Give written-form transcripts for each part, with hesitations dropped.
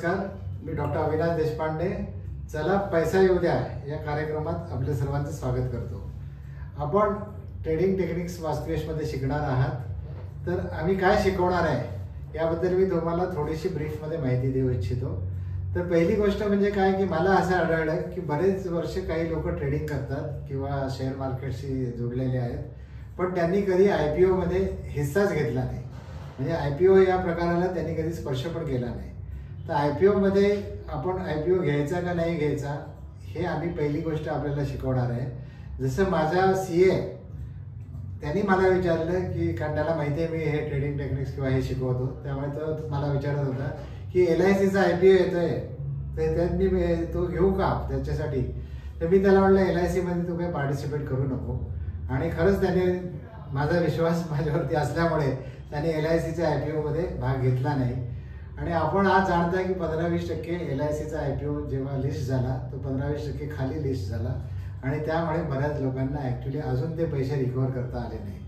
नमस्कार, मी डॉक्टर अविनाश देशपांडे. चला पैसा येऊ द्या या कार्यक्रमात आपले सर्वांचे स्वागत करतो. आपण ट्रेडिंग टेक्निक्स वास्तुयशमध्ये शिकणार आहात. तर आम्ही काय शिकवणार आहे याबद्दल मी तुम्हाला थोडीशी ब्रीफमध्ये माहिती देऊ इच्छितो. तर पहिली गोष्ट म्हणजे काय की मला असं आढळलं की बरेच वर्ष काही लोक ट्रेडिंग करतात किंवा शेअर मार्केटशी जोडलेले आहेत, पण त्यांनी कधी IPO मध्ये हिस्साच घेतला नाही. म्हणजे IPO या प्रकाराला त्यांनी कधी स्पर्श पण केला नाही. तर IPO मध्ये आपण IPO घ्यायचा का नाही घ्यायचा हे आम्ही पहिली गोष्ट आपल्याला शिकवणार आहे. जसं माझा CA त्यांनी मला विचारलं की कारण त्याला माहिती आहे मी हे ट्रेडिंग टेक्निक्स किंवा हे शिकवतो, त्यामुळे तो मला विचारत होता की LICचा IPO येतोय तर त्यात मी तो घेऊ का त्याच्यासाठी. तर मी त्याला म्हटलं LIC मध्ये तू काही पार्टिसिपेट करू नको. आणि खरंच त्याने माझा विश्वास माझ्यावरती असल्यामुळे त्याने LICच्या IPO मध्ये भाग घेतला नाही. आणि आपण आज जाणता की 15-20% LICचा IPO जेव्हा लिस्ट झाला तो 15-20% खाली लिस्ट झाला आणि त्यामुळे बऱ्याच लोकांना ॲक्च्युली अजून ते पैसे रिकवर करता आले नाही.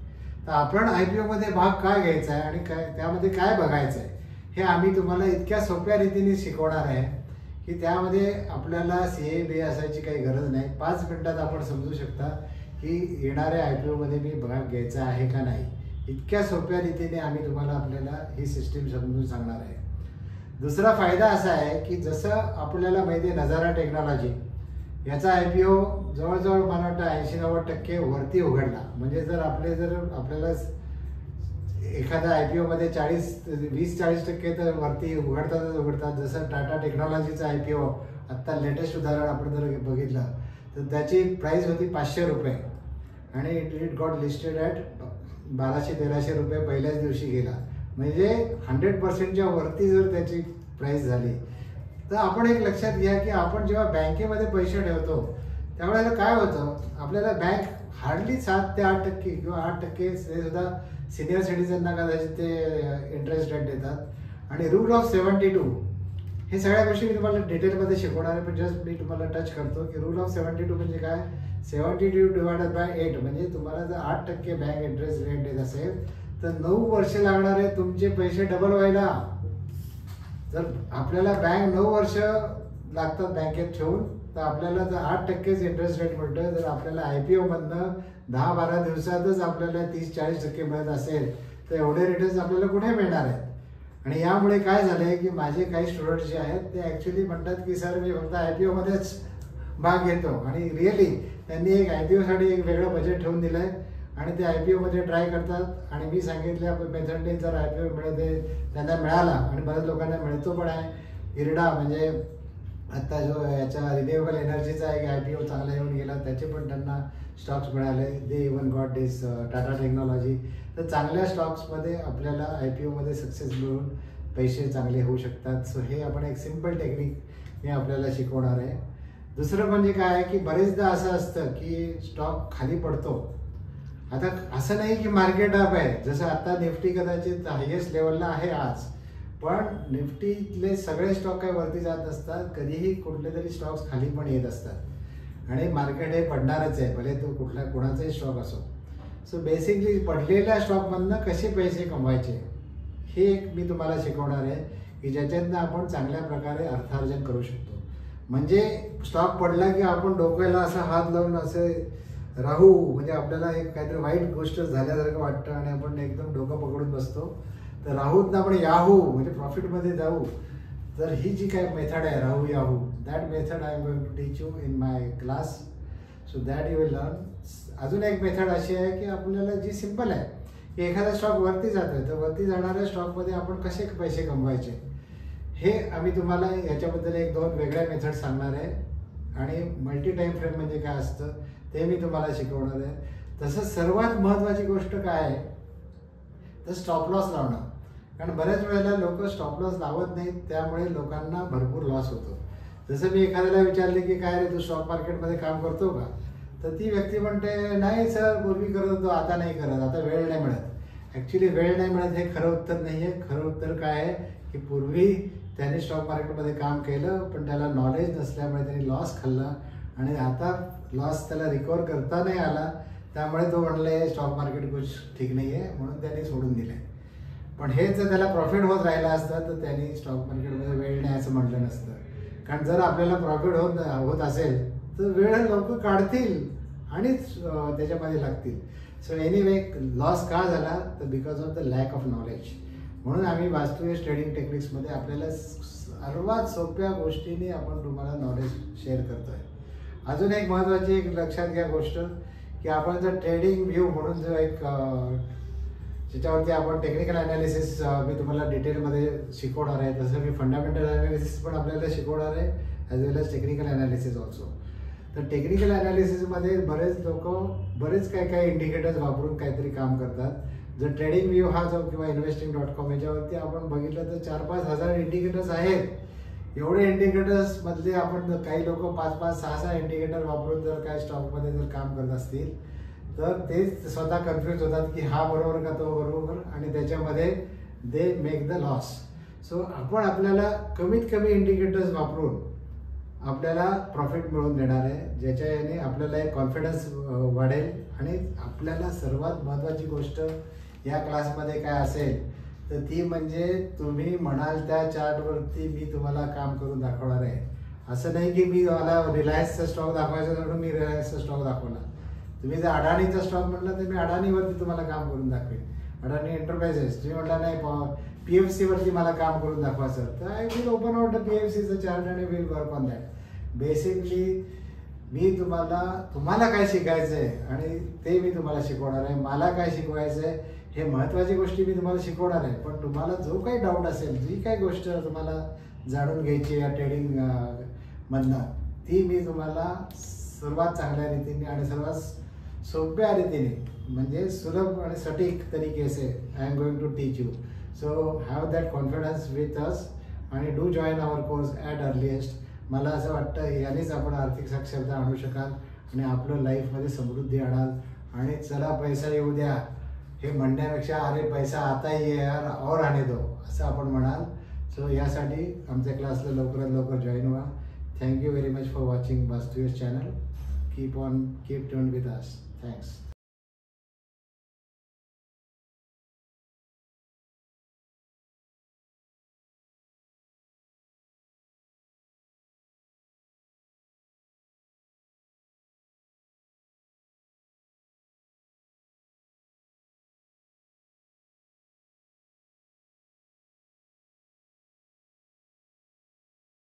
तर आपण IPO मध्ये भाग काय घ्यायचा आहे आणि काय त्यामध्ये काय बघायचं आहे हे आम्ही तुम्हाला इतक्या सोप्या रीतीने शिकवणार आहे की त्यामध्ये आपल्याला CA असायची काही गरज नाही. 5 मिनिटात आपण समजू शकता की येणाऱ्या IPO मध्ये मी भाग घ्यायचा आहे का नाही. इतक्या सोप्या रीतीने आम्ही तुम्हाला आपल्याला ही सिस्टीम समजून सांगणार आहे. दुसरा फायदा असा आहे की जसं आपल्याला माहिती आहे नजारा टेक्नॉलॉजी याचा IPO जवळजवळ मला वाटतं 80-90% वरती उघडला. म्हणजे जर आपल्याला एखादा IPO मध्ये 20-40% तर वरती उघडतात. जसं टाटा टेक्नॉलॉजीचा IPO आत्ता लेटेस्ट उदाहरण आपण जर बघितलं तर त्याची प्राइस होती ₹500 आणि इट गॉट लिस्टेड ॲट ₹1200-1300 रुपये पहिल्याच दिवशी गेला. म्हणजे 100%च्या वरती जर त्याची प्राइस झाली तर आपण एक लक्षात घ्या की आपण जेव्हा बँकेमध्ये पैसे ठेवतो त्यावेळेला काय होतं आपल्याला बँक हार्डली 7 ते 8% किंवा 8% ते सुद्धा सिनियर सिटीजनना कदाचित ते इंटरेस्ट रेट देतात. आणि रूल ऑफ 72 हे सगळ्या गोष्टी मी तुम्हाला डिटेलमध्ये शिकवणार आहे, पण जस्ट मी तुम्हाला टच करतो की रूल ऑफ 72 म्हणजे काय. 72 डिवायडेड बाय 8 म्हणजे तुम्हाला जर 8% बँक इंटरेस्ट रेट देत असेल तर 9 वर्ष लागणार आहे तुमचे पैसे डबल व्हायला. जर आपल्याला बँक 9 वर्ष लागतात बँकेत ठेवून तर आपल्याला जर 8%च इंटरेस्ट रेट मिळतोय, जर आपल्याला IPO मधनं 10-12 दिवसातच आपल्याला 30-40% मिळत असेल तर एवढे रिटर्न्स आपल्याला कुठे मिळणार आहेत. आणि यामुळे काय झालंय की माझे काही स्टुडंट्स जे आहेत ते ॲक्च्युली म्हणतात की सर मी फक्त IPO मध्येच भाग घेतो. आणि रिअली त्यांनी एक IPO साठी एक वेगळं बजेट ठेवून दिलंय आणि ते IPO मध्ये ट्राय करतात. आणि मी सांगितल्या मेथडने जर IPO मिळते त्यांना मिळाला आणि बऱ्याच लोकांना मिळतो पण आहे. इरडा म्हणजे आता जो याच्या रिन्युएबल एनर्जीचा एक IPO चांगला येऊन गेला त्याचे पण त्यांना स्टॉक्स मिळाले. They even got this Tata technology. तर चांगल्या स्टॉक्समध्ये आपल्याला IPO मध्ये सक्सेस मिळून पैसे चांगले होऊ शकतात. सो हे आपण एक सिम्पल टेक्निक मी आपल्याला शिकवणार आहे. दुसरं म्हणजे काय आहे की बरेचदा असं असतं की स्टॉक खाली पडतो. आता असं नाही की मार्केट अप आहे. जसं आता निफ्टी कदाचित हायेस्ट लेवलला आहे आज, पण निफ्टीतले सगळे स्टॉक काही वरती जात असतात. कधीही कुठले तरी स्टॉक्स खाली पण येत असतात आणि मार्केट हे पडणारच आहे भले तो कोणाचाही स्टॉक असो. सो बेसिकली पडलेल्या स्टॉकमधनं कसे पैसे कमवायचे हे एक मी तुम्हाला शिकवणार आहे की ज्याच्यातनं आपण चांगल्या प्रकारे अर्थार्जन करू शकतो. म्हणजे स्टॉक पडला की आपण डोक्याला असा हात लावून असे राहू म्हणजे आपल्याला एक काहीतरी वाईट गोष्ट झाल्यासारखं वाटतं आणि आपण एकदम डोकं पकडून बसतो. तर राहूत ना आपण याहू म्हणजे प्रॉफिटमध्ये जाऊ. तर ही जी काय मेथड आहे राहू याहू, that method I am going to teach you in my class. So that you will learn. अजून एक मेथड अशी आहे की आपल्याला जी सिम्पल आहे की एखादा स्टॉक वरती जातोय तर वरती जाणाऱ्या स्टॉकमध्ये आपण कसे पैसे कमवायचे हे आम्ही तुम्हाला याच्याबद्दल 1-2 वेगळ्या मेथड सांगणार आहे. आणि मल्टी टाईम फ्रेम म्हणजे काय असतं ते मी तुम्हाला शिकवणार आहे. तसंच सर्वात महत्त्वाची गोष्ट काय आहे तर स्टॉप लॉस लावणं. कारण बऱ्याच वेळेला लोक स्टॉप लॉस लावत नाहीत, त्यामुळे लोकांना भरपूर लॉस होतो. जसं मी एखाद्याला विचारले की काय रे तू स्टॉक मार्केटमध्ये काम करतो का, तर ती व्यक्ती म्हणते नाही सर पूर्वी करत होतो आता नाही करत, आता वेळ नाही मिळत. ॲक्च्युली वेळ नाही मिळत हे खरं उत्तर नाही आहे. खरं उत्तर काय आहे की पूर्वी त्याने स्टॉक मार्केटमध्ये काम केलं पण त्याला नॉलेज नसल्यामुळे त्यांनी लॉस खाल्ला आणि आता लॉस त्याला रिकवर करता नाही आला. त्यामुळे तो म्हणले स्टॉक मार्केट कुछ ठीक नाही आहे म्हणून त्यांनी सोडून दिले. पण हेच जर त्याला प्रॉफिट होत राहिला असता तर त्यांनी स्टॉक मार्केटमध्ये वेळ नाही असं असं म्हटलं नसतं. कारण जर आपल्याला प्रॉफिट होत असेल तर वेळ लवकर काढतील आणि त्याच्यामध्ये लागतील. सो एनिवे, लॉस का झाला तर because of the lack of knowledge. म्हणून आम्ही वास्तुवेश ट्रेडिंग टेक्निक्समध्ये आपल्याला सर्वात सोप्या गोष्टीने आपण तुम्हाला नॉलेज शेअर करतोय. अजून एक महत्त्वाची एक लक्षात घ्या गोष्ट, की आपण जर ट्रेडिंग व्ह्यू म्हणून जो एक ज्याच्यावरती आपण टेक्निकल ॲनालिसिस मी तुम्हाला डिटेलमध्ये शिकवणार आहे, तसं मी फंडामेंटल ॲनालिसिस पण आपल्याला शिकवणार आहे, ॲज वेल एज टेक्निकल ॲनालिसिस ऑल्सो. तर टेक्निकल ॲनालिसिसमध्ये बरेच लोक बरेच काही इंडिकेटर्स वापरून काहीतरी काम करतात. जर ट्रेडिंग व्ह्यू हा जो किंवा investing.com याच्यावरती आपण बघितलं तर 4-5 हजार इंडिकेटर्स आहेत. एवढे इंडिकेटर्समधले आपण काही लोक 5-5, 6-6 इंडिकेटर वापरून जर काय स्टॉकमध्ये जर काम करत असतील तर ते स्वतः कन्फ्यूज होतात की हा बरोबर का तो बरोबर, आणि त्याच्यामध्ये they make the loss. So आपण आपल्याला कमीत कमी इंडिकेटर्स वापरून आपल्याला प्रॉफिट मिळवून देणार आहे, ज्याच्या याने आपल्याला एक कॉन्फिडन्स वाढेल. आणि आपल्याला सर्वात महत्त्वाची गोष्ट या क्लासमध्ये काय असेल तर ती म्हणजे तुम्ही म्हणाल त्या चार्टवरती मी तुम्हाला काम करून दाखवणार आहे. असं नाही की मी मला रिलायन्सचा स्टॉक दाखवायचा म्हणून मी रिलायन्सचा स्टॉक दाखवला. तुम्ही जर अडाणीचा स्टॉक म्हटलं तर मी अडाणीवरती तुम्हाला काम करून दाखवेन, अडाणी एंटरप्राइजेस. तुम्ही म्हटलं नाही PFC वरती मला काम करून दाखवायचं तर I will open out the PFCचं चार्ट आणि will work on that. Basically मी तुम्हाला काय शिकायचं आहे आणि ते मी तुम्हाला शिकवणार आहे. मला काय शिकवायचं आहे हे महत्त्वाची गोष्टी मी तुम्हाला शिकवणार आहे. पण तुम्हाला जो काही डाऊट असेल, जी काही गोष्ट तुम्हाला जाणून घ्यायची या ट्रेडिंग मधनं, ती मी तुम्हाला सर्वात चांगल्या रीतीने आणि सर्वात सोप्या रीतीने म्हणजे सुलभ आणि सटीक तरीके से I am going to teach you. So have that confidence with us आणि do join our course at earliest. मला असं वाटतं यानेच आपण आर्थिक साक्षरता आणू शकाल आणि आपलं लाईफमध्ये समृद्धी आणाल. आणि चला पैसा येऊ द्या हे म्हणण्यापेक्षा अरे पैसा आता ये यार और आने दो असं आपण म्हणाल. सो यासाठी आमच्या क्लासला लवकरात लवकर जॉईन व्हा. Thank you very much for watching Vastuvesh channel. Keep tuned with us. Thanks.